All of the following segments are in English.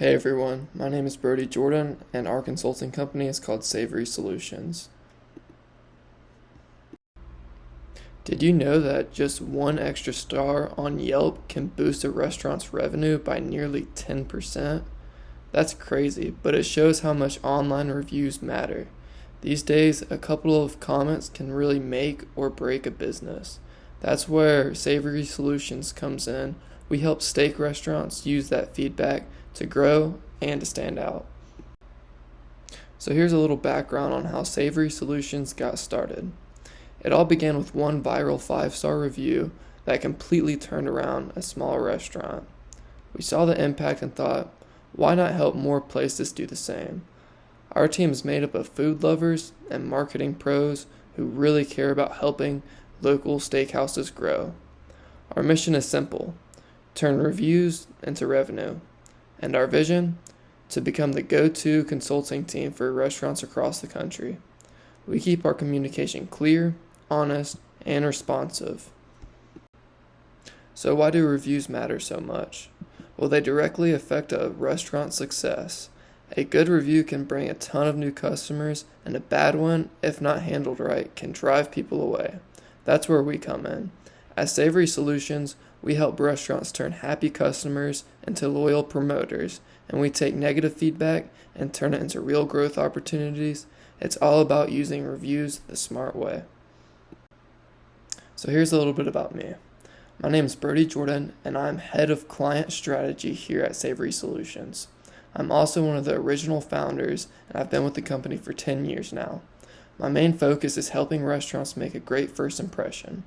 Hey everyone, my name is Brody Jordan, and our consulting company is called Savory Solutions. Did you know that just one extra star on Yelp can boost a restaurant's revenue by nearly 10%? That's crazy, but it shows how much online reviews matter. These days, a couple of comments can really make or break a business. That's where Savory Solutions comes in. We help steak restaurants use that feedback to grow and to stand out. So here's a little background on how Savory Solutions got started. It all began with one viral 5-star review that completely turned around a small restaurant. We saw the impact and thought, why not help more places do the same? Our team is made up of food lovers and marketing pros who really care about helping local steakhouses grow. Our mission is simple: turn reviews into revenue. And our vision? To become the go-to consulting team for restaurants across the country. We keep our communication clear, honest, and responsive. So why do reviews matter so much? Well, they directly affect a restaurant's success. A good review can bring a ton of new customers, and a bad one, if not handled right, can drive people away. That's where we come in. At Savory Solutions, we help restaurants turn happy customers into loyal promoters, and we take negative feedback and turn it into real growth opportunities. It's all about using reviews the smart way. So here's a little bit about me. My name is Brody Jordan, and I'm head of client strategy here at Savory Solutions. I'm also one of the original founders, and I've been with the company for 10 years now. My main focus is helping restaurants make a great first impression,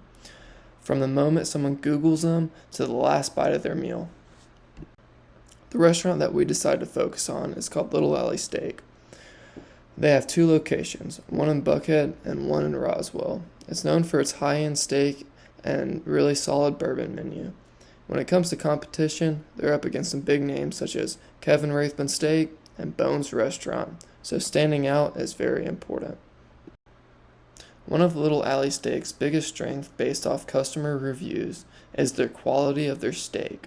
from the moment someone Googles them to the last bite of their meal. The restaurant that we decided to focus on is called Little Alley Steak. They have 2 locations, one in Buckhead and one in Roswell. It's known for its high-end steak and really solid bourbon menu. When it comes to competition, they're up against some big names such as Kevin Rathbun Steak and Bones Restaurant, so standing out is very important. One of Little Alley Steak's biggest strengths based off customer reviews is their quality of their steak.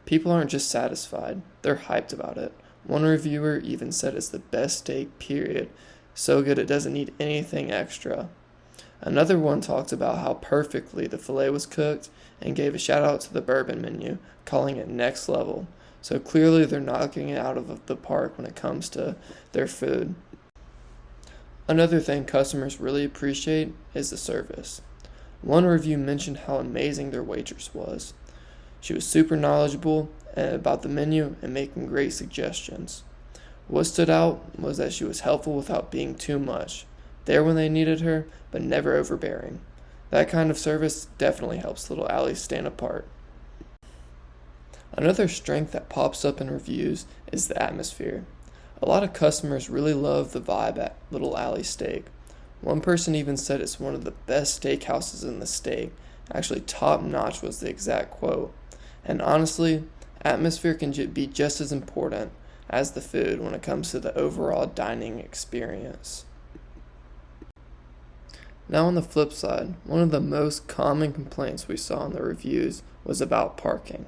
People aren't just satisfied, they're hyped about it. One reviewer even said it's the best steak, period. So good it doesn't need anything extra. Another one talked about how perfectly the filet was cooked and gave a shout out to the bourbon menu, calling it next level. So clearly they're knocking it out of the park when it comes to their food. Another thing customers really appreciate is the service. One review mentioned how amazing their waitress was. She was super knowledgeable about the menu and making great suggestions. What stood out was that she was helpful without being too much, there when they needed her, but never overbearing. That kind of service definitely helps Little Alley stand apart. Another strength that pops up in reviews is the atmosphere. A lot of customers really love the vibe at Little Alley Steak. One person even said it's one of the best steakhouses in the state. Actually, top notch was the exact quote. And honestly, atmosphere can be just as important as the food when it comes to the overall dining experience. Now on the flip side, one of the most common complaints we saw in the reviews was about parking.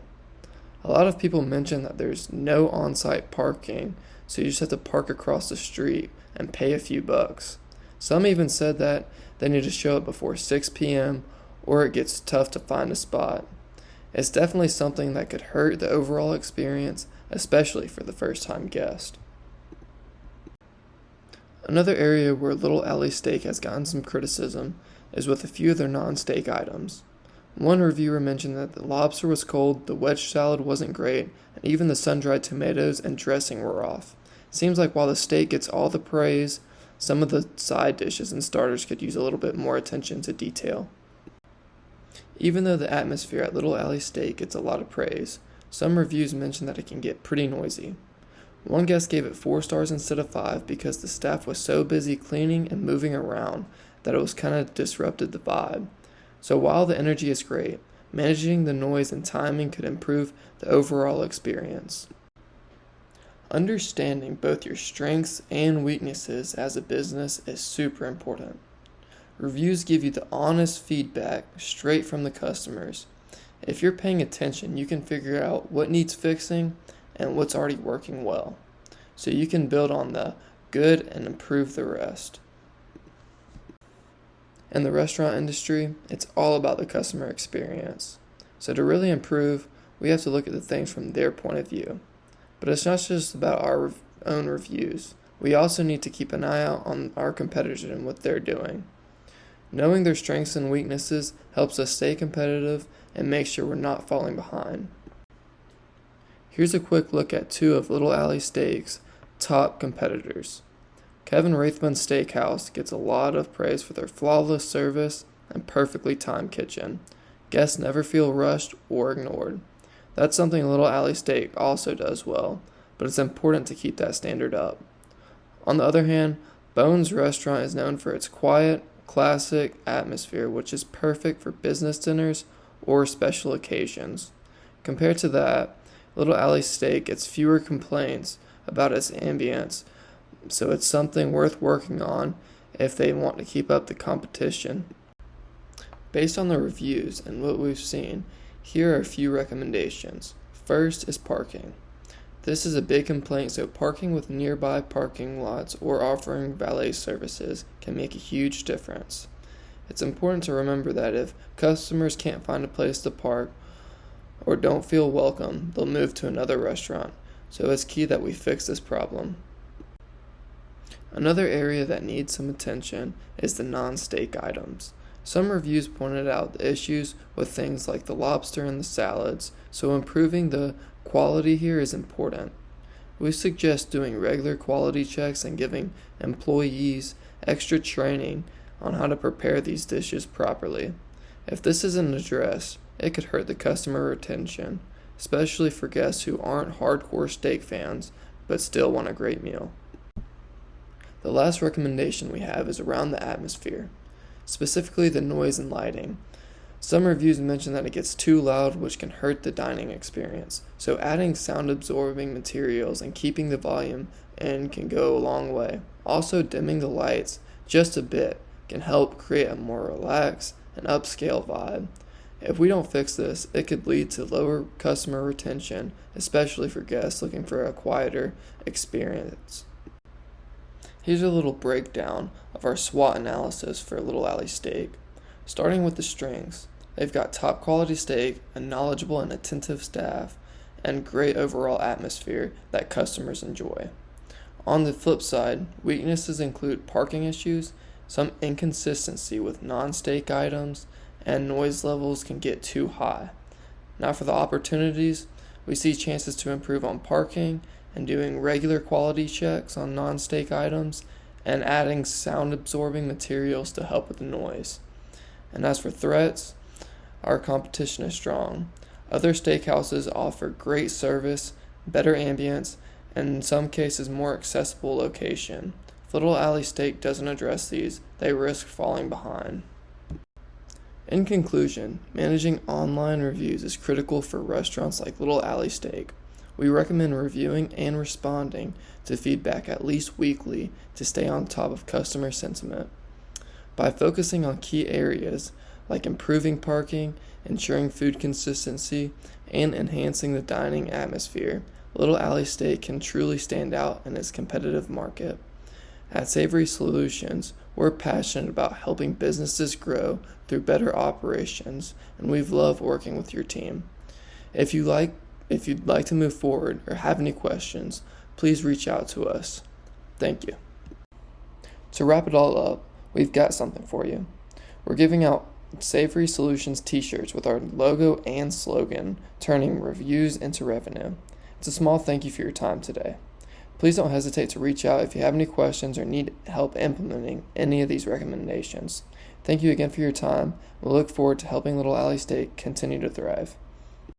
A lot of people mentioned that there's no on-site parking, so you just have to park across the street and pay a few bucks. Some even said that they need to show up before 6 p.m. or it gets tough to find a spot. It's definitely something that could hurt the overall experience, especially for the first-time guest. Another area where Little Alley Steak has gotten some criticism is with a few of their non-steak items. One reviewer mentioned that the lobster was cold, the wedge salad wasn't great, and even the sun-dried tomatoes and dressing were off. Seems like while the steak gets all the praise, some of the side dishes and starters could use a little bit more attention to detail. Even though the atmosphere at Little Alley Steak gets a lot of praise, some reviews mention that it can get pretty noisy. One guest gave it 4 stars instead of 5 because the staff was so busy cleaning and moving around that it was kind of disrupted the vibe. So while the energy is great, managing the noise and timing could improve the overall experience. Understanding both your strengths and weaknesses as a business is super important. Reviews give you the honest feedback straight from the customers. If you're paying attention, you can figure out what needs fixing and what's already working well, so you can build on the good and improve the rest. In the restaurant industry, it's all about the customer experience. So to really improve, we have to look at the things from their point of view. But it's not just about our own reviews. We also need to keep an eye out on our competitors and what they're doing. Knowing their strengths and weaknesses helps us stay competitive and make sure we're not falling behind. Here's a quick look at two of Little Alley Steak's top competitors. Kevin Rathbun's Steakhouse gets a lot of praise for their flawless service and perfectly timed kitchen. Guests never feel rushed or ignored. That's something Little Alley Steak also does well, but it's important to keep that standard up. On the other hand, Bones Restaurant is known for its quiet, classic atmosphere, which is perfect for business dinners or special occasions. Compared to that, Little Alley Steak gets fewer complaints about its ambience, so it's something worth working on if they want to keep up the competition. Based on the reviews and what we've seen, here are a few recommendations. First is parking. This is a big complaint, so parking with nearby parking lots or offering valet services can make a huge difference. It's important to remember that if customers can't find a place to park or don't feel welcome, they'll move to another restaurant, so it's key that we fix this problem. Another area that needs some attention is the non-steak items. Some reviews pointed out the issues with things like the lobster and the salads, so improving the quality here is important. We suggest doing regular quality checks and giving employees extra training on how to prepare these dishes properly. If this isn't addressed, it could hurt the customer retention, especially for guests who aren't hardcore steak fans but still want a great meal. The last recommendation we have is around the atmosphere, specifically the noise and lighting. Some reviews mention that it gets too loud, which can hurt the dining experience, so adding sound-absorbing materials and keeping the volume in can go a long way. Also, dimming the lights just a bit can help create a more relaxed and upscale vibe. If we don't fix this, it could lead to lower customer retention, especially for guests looking for a quieter experience. Here's a little breakdown of our SWOT analysis for Little Alley Steak. Starting with the strengths, they've got top quality steak, a knowledgeable and attentive staff, and great overall atmosphere that customers enjoy. On the flip side, weaknesses include parking issues, some inconsistency with non-steak items, and noise levels can get too high. Now for the opportunities, we see chances to improve on parking and doing regular quality checks on non-steak items and adding sound-absorbing materials to help with the noise. And as for threats, our competition is strong. Other steakhouses offer great service, better ambience, and in some cases more accessible location. If Little Alley Steak doesn't address these, they risk falling behind. In conclusion, managing online reviews is critical for restaurants like Little Alley Steak. We recommend reviewing and responding to feedback at least weekly to stay on top of customer sentiment. By focusing on key areas like improving parking, ensuring food consistency, and enhancing the dining atmosphere, Little Alley Steak can truly stand out in its competitive market. At Savory Solutions, we're passionate about helping businesses grow through better operations, and we've loved working with your team. If you'd like to move forward or have any questions, please reach out to us. Thank you. To wrap it all up, we've got something for you. We're giving out Savory Solutions t-shirts with our logo and slogan, turning reviews into revenue. It's a small thank you for your time today. Please don't hesitate to reach out if you have any questions or need help implementing any of these recommendations. Thank you again for your time. We look forward to helping Little Alley Steak continue to thrive.